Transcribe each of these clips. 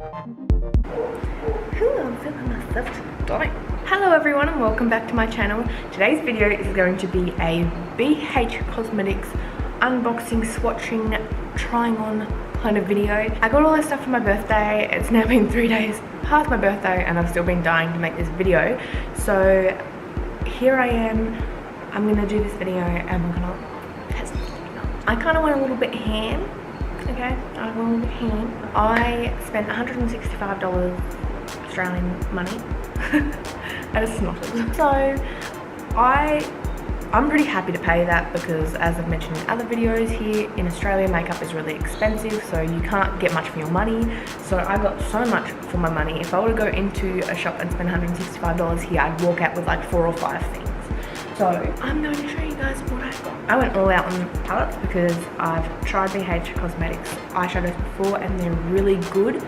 I'm feeling myself today. Hello everyone and welcome back to my channel. Today's video is going to be a BH Cosmetics unboxing, swatching, trying on kind of video. I got all this stuff for my birthday. It's now been 3 days past my birthday and I've still been dying to make this video. So here I am. I'm gonna do this video and we're gonna test it. I kind of went a little bit ham. Okay, I went a little bit ham. I spent $165 Australian money. That is snotted. So I'm pretty happy to pay that because, as I've mentioned in other videos, here in Australia makeup is really expensive, so you can't get much for your money. So I got so much for my money. If I were to go into a shop and spend $165 here, I'd walk out with like 4 or 5 things. So I'm going to show you guys what I got. I went all out on palettes because I've tried BH Cosmetics eyeshadows before and they're really good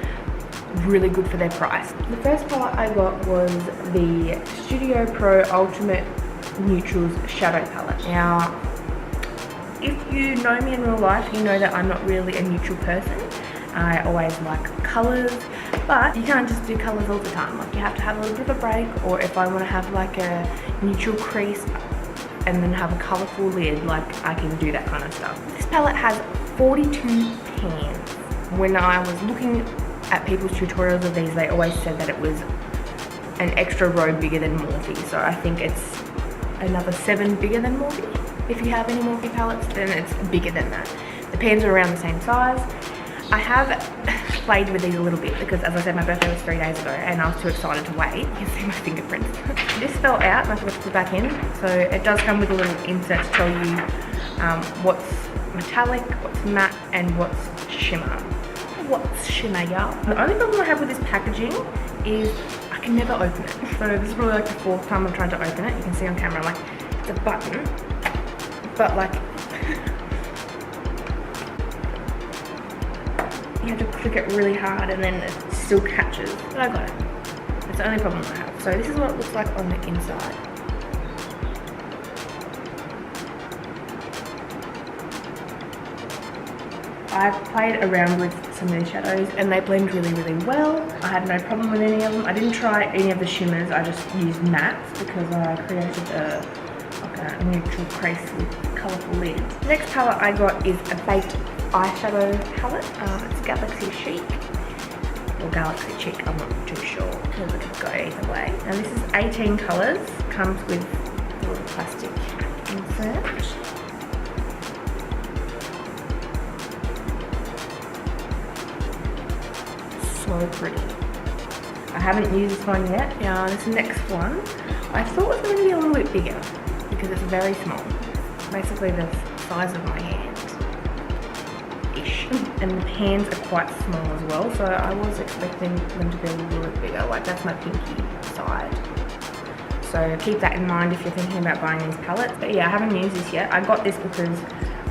for their price. The first palette I got was the Studio Pro Ultimate Neutrals Shadow Palette. Now, if you know me in real life, you know that I'm not really a neutral person. I always like colours, but you can't just do colours all the time. Like, you have to have a little bit of a break, or if I want to have like a neutral crease and then have a colourful lid, like I can do that kind of stuff. This palette has 42 pans. When I was looking at people's tutorials of these, they always said that it was an extra row bigger than Morphe, so I think it's another 7 bigger than Morphe. If you have any Morphe palettes, then it's bigger than that. The pans are around the same size. I have played with these a little bit because, as I said, my birthday was 3 days ago and I was too excited to wait. You can see my fingerprints. This fell out and I forgot to put it back in, so it does come with a little insert to tell you what's metallic, what's matte, and what's shimmer. What's shimmer, y'all? The only problem I have with this packaging is I can never open it. So this is probably like the 4th time I'm trying to open it. You can see on camera, like, it's a button, but like, you have to click it really hard and then it still catches. But I got it. It's the only problem I have. So this is what it looks like on the inside. I've played around with some of these shadows and they blend really, really well. I had no problem with any of them. I didn't try any of the shimmers. I just used mattes because I created a neutral crease with colourful lids. The next palette I got is a baked eyeshadow palette. It's Galaxy Chic or Galaxy Chic, I'm not too sure because it could go either way. Now this is 18 colours, comes with a little plastic insert. So pretty. I haven't used this one yet. Now this next one, I thought was going to be a little bit bigger because it's very small. Basically the size of my hand-ish. And the pans are quite small as well, so I was expecting them to be a little bit bigger. Like, that's my pinky side. So keep that in mind if you're thinking about buying these palettes. But yeah, I haven't used this yet. I got this because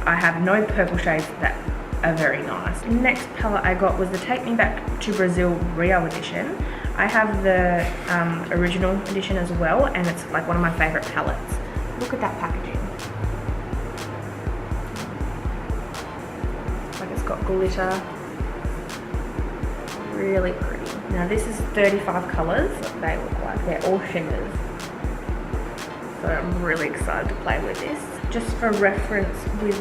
I have no purple shades that are very nice. The next palette I got was the Take Me Back to Brazil Rio edition. I have the original edition as well, and it's like one of my favourite palettes. Look at that packaging. Like, it's got glitter. Really pretty. Now this is 35 colours. They look like they're all shimmers. So I'm really excited to play with this. Just for reference with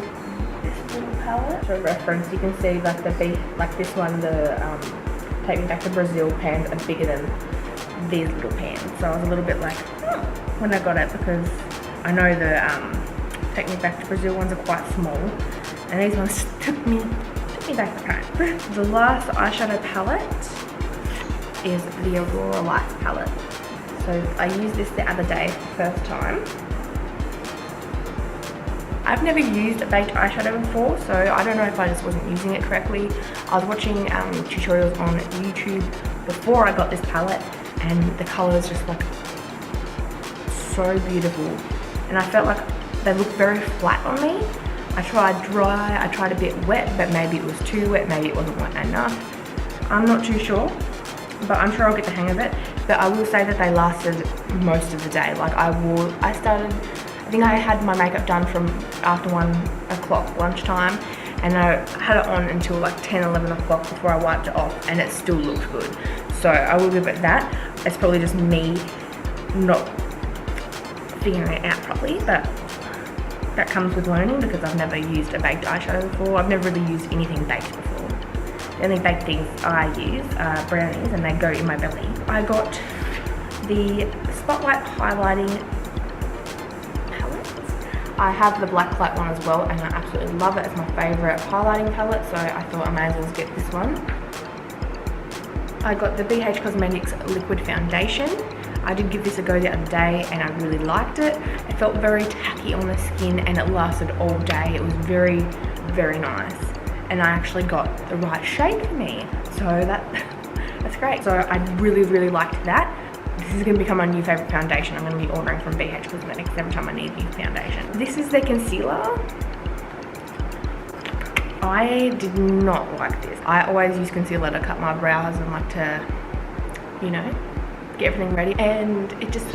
this little palette. For reference, you can see like this one, the Take Me Back to Brazil pans are bigger than these little pans. So I was a little bit like, oh, when I got it, because I know the Take Me Back to Brazil ones are quite small, and these ones took me back to time. The last eyeshadow palette is the Aurora Light palette. So I used this the other day for the first time. I've never used a baked eyeshadow before, so I don't know if I just wasn't using it correctly. I was watching tutorials on YouTube before I got this palette, and the colours just like so beautiful. And I felt like they looked very flat on me. I tried dry, I tried a bit wet, but maybe it was too wet, maybe it wasn't wet enough. I'm not too sure, but I'm sure I'll get the hang of it. But I will say that they lasted most of the day. Like, I think I had my makeup done from after 1 o'clock lunchtime, and I had it on until like 10, 11 o'clock before I wiped it off, and it still looked good. So I will give it that. It's probably just me not figuring it out properly, but that comes with learning because I've never used a baked eyeshadow before. I've never really used anything baked before. The only baked things I use are brownies, and they go in my belly. I got the Spotlight highlighting palette. I have the black light one as well, and I absolutely love it. It's my favourite highlighting palette, so I thought I may as well get this one. I got the BH Cosmetics liquid foundation. I did give this a go the other day and I really liked it. It felt very tacky on the skin and it lasted all day. It was very, very nice. And I actually got the right shade for me. So that's great. So I really, really liked that. This is going to become my new favourite foundation. I'm going to be ordering from BH Cosmetics every time I need new foundation. This is their concealer. I did not like this. I always use concealer to cut my brows and like to, you know, get everything ready, and it just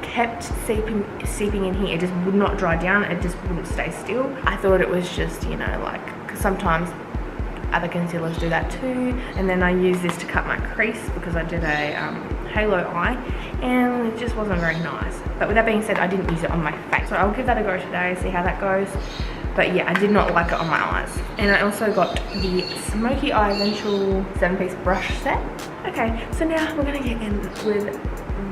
kept seeping in here. It just would not dry down, it just wouldn't stay still. I thought it was just, you know, like, because sometimes other concealers do that too. And then I used this to cut my crease because I did a halo eye, and it just wasn't very nice. But with that being said, I didn't use it on my face, so I'll give that a go today, see how that goes. But yeah, I did not like it on my eyes. And I also got the Smoky Eye Essential 7-piece brush set. Okay, so now we're gonna get in with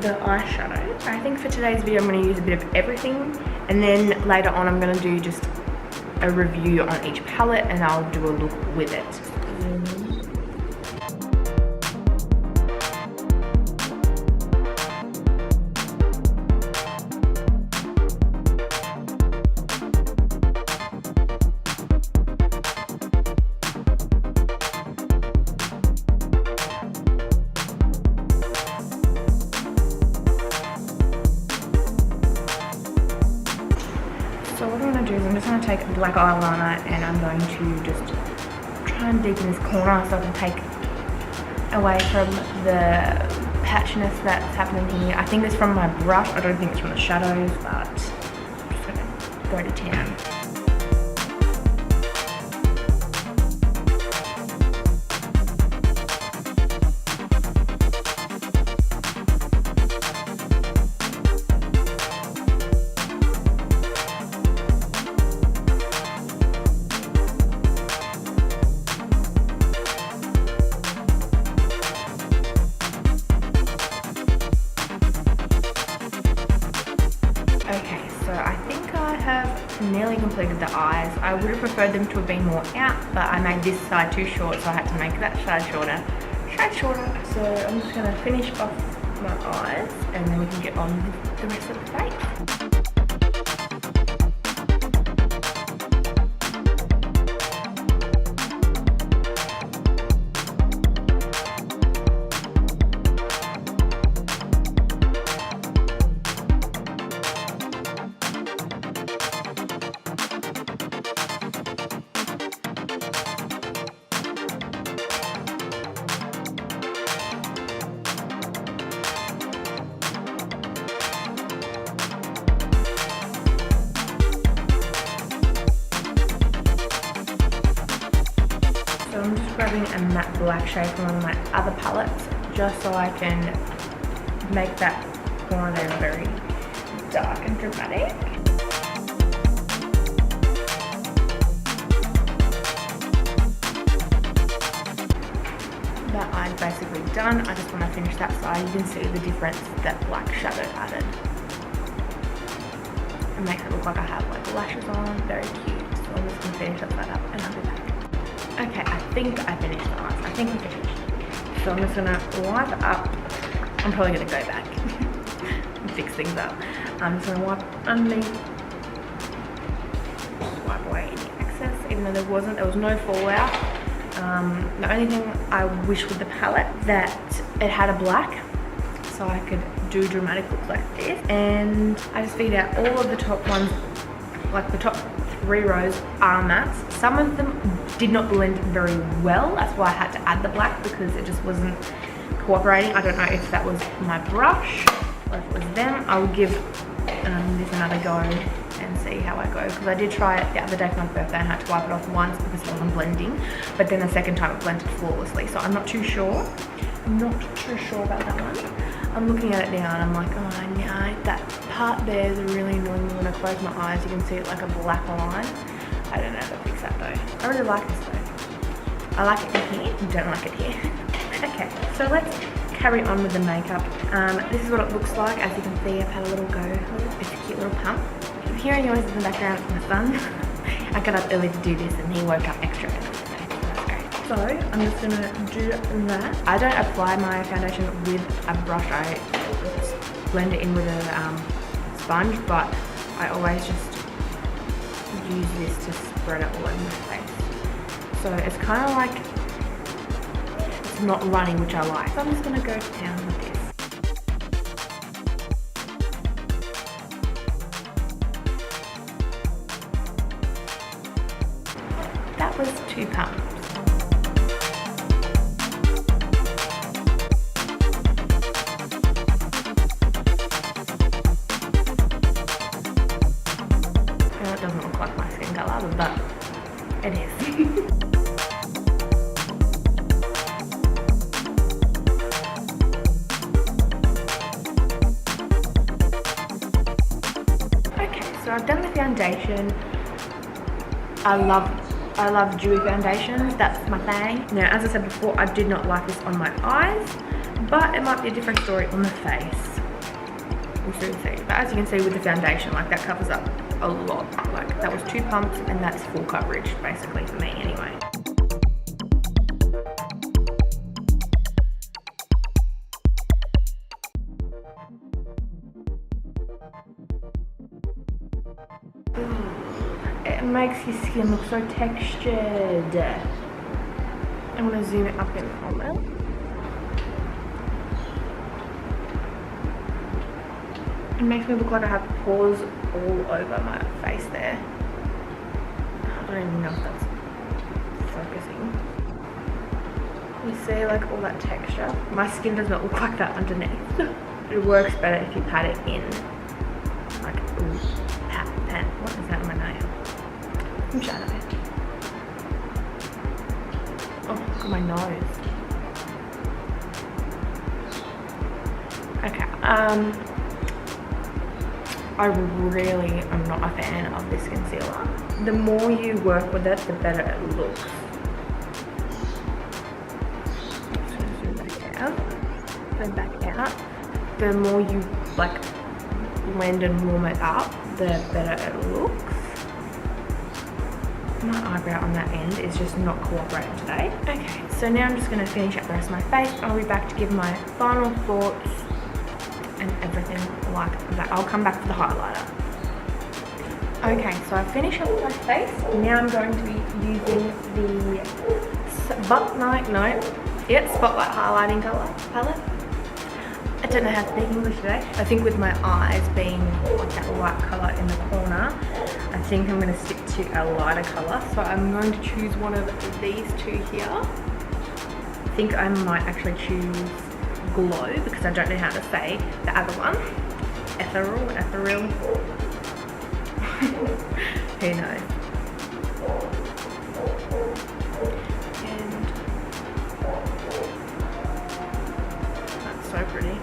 the eyeshadow. I think for today's video, I'm gonna use a bit of everything. And then later on, I'm gonna do just a review on each palette, and I'll do a look with it. So what I'm going to do is I'm just going to take black eyeliner and I'm going to just try and deepen this corner so I can take away from the patchiness that's happening here. I think it's from my brush, I don't think it's from the shadows, but I'm just going to go to town. Okay, so I think I have nearly completed the eyes. I would have preferred them to have been more out, but I made this side too short, so I had to make that side shorter. So I'm just going to finish off my eyes, and then we can get on with the rest of the face. So I'm just grabbing a matte black shade from one of my other palettes just so I can make that corner there very dark and dramatic. That eye's basically done. I just want to finish that side. You can see the difference that black shadow added. It makes it look like I have like lashes on. Very cute. So I'm just going to finish that side up and I'll be back. Okay, I think I finished the eyes. I think we finished. So I'm just gonna wipe up. I'm probably gonna go back and fix things up. I'm just gonna wipe underneath. Just wipe away any excess, even though there was no fallout. The only thing I wish with the palette that it had a black, so I could do dramatic looks like this. And I just figured out all of the top ones, like the top 3 rows are mattes. Some of them did not blend very well. That's why I had to add the black, because it just wasn't cooperating. I don't know if that was my brush or if it was them. I'll give this another go and see how I go, because I did try it the other day for my birthday and I had to wipe it off once because it wasn't blending, but then the second time it blended flawlessly, so I'm not too sure. About that one. I'm looking at it now and I'm like, oh no, that part there is really annoying me. When I close my eyes you can see it like a black line. I don't know how to fix that though. I really like this though. I like it in here, don't like it here. Okay, so let's carry on with the makeup. This is what it looks like. As you can see, I've had a little go. It's a cute little pump. If you hear any noises in the background, it's my son. I got up early to do this and he woke up extra early today, so that's great. So I'm just gonna do that. I don't apply my foundation with a brush. I blend it in with a sponge, but I always just use this to spread it all over my face. So it's kind of like it's not running, which I like. So I'm just gonna go down with this. That was 2 pumps. It doesn't look like my skin colour, but it is. So I've done the foundation. I love dewy foundations. That's my thing. Now, as I said before, I did not like this on my eyes, but it might be a different story on the face. We'll soon see. But as you can see with the foundation, like that covers up a lot. Like that was 2 pumps and that's full coverage basically for me anyway. It makes your skin look so textured. I'm going to zoom it up in on there. It makes me look like I have pores all over my face there. I don't even know if that's focusing. You see like all that texture? My skin does not look like that underneath. It works better if you pat it in. Like, ooh, pat. What is that on my nail? Some shadow. Oh, look at my nose. Okay, I really am not a fan of this concealer. The more you work with it, the better it looks. Zoom back out. The more you like blend and warm it up, the better it looks. My eyebrow on that end is just not cooperating today. Okay, so now I'm just going to finish up the rest of my face. I'll be back to give my final thoughts and everything like that. I'll come back for the highlighter. Okay, so I finished up my face. Now I'm going to be using the Spotlight highlighting color palette. I don't know how to speak English today. I think with my eyes being like that light color in the corner, I think I'm going to stick to a lighter color. So I'm going to choose one of these two here. I think I might actually choose Glow because I don't know how to say the other one. Ethereal. Who knows? And that's so pretty.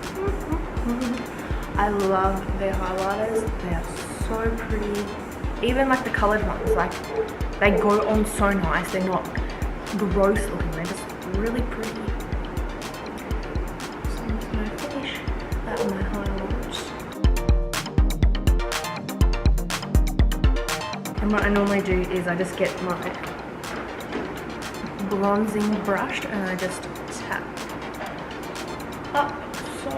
I love their highlighters. They are so pretty. Even like the colored ones, like they go on so nice. They're not gross looking. They're just really pretty. So I'm just gonna finish that on my highlights. And what I normally do is I just get my bronzing brush and I just tap up so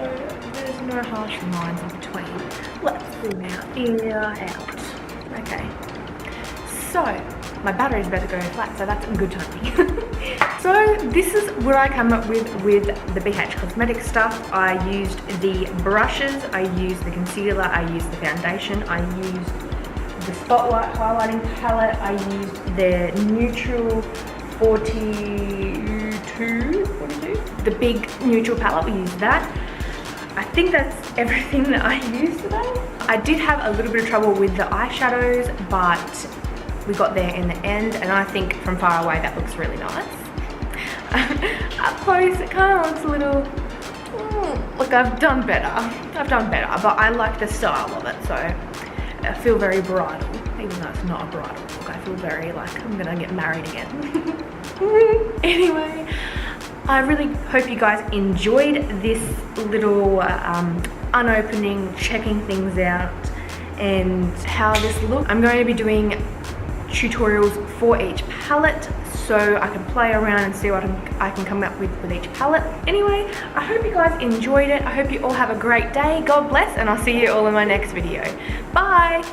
there's no harsh lines in between. Let's zoom out. Okay, so my battery's about to go flat, so that's good timing. So this is where I come up with the BH Cosmetics stuff. I used the brushes, I used the concealer, I used the foundation, I used the Spotlight highlighting palette, I used the Neutral 42, the big neutral palette, we used that. I think that's everything that I used today. I did have a little bit of trouble with the eyeshadows, but we got there in the end, and I think from far away that looks really nice. Up close, it kind of looks a little, look, I've done better, but I like the style of it, so I feel very bridal, even though it's not a bridal look. I feel very like I'm gonna get married again. Anyway, I really hope you guys enjoyed this little unopening, checking things out, and how this looks. I'm going to be doing tutorials for each palette, so I can play around and see what I can come up with each palette. Anyway, I hope you guys enjoyed it. I hope you all have a great day. God bless, and I'll see you all in my next video. Bye!